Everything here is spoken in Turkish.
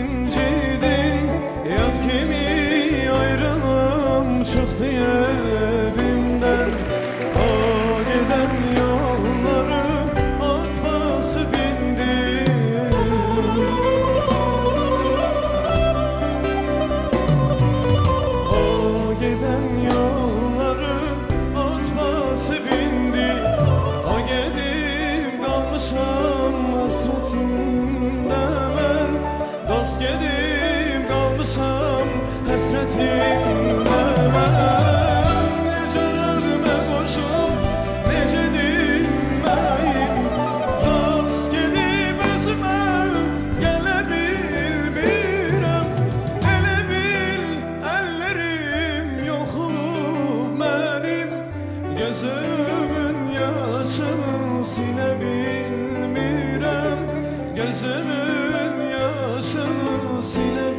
incidin, yad kimi ayrılım çıktı evimden. O giden yolları at basıp indim. O giden yolları at basıp indi. O gedip kalmışam hasretimde ben. Dost gedip kalmışam hasretimde ben. Nece ölüme koşum, nece dinmeyim. Dost gedip özüme gele bilmirem. Ele bil ellerim yokum benim. Gözümün yaşını sile bilmirem. Gözümün yaşını sile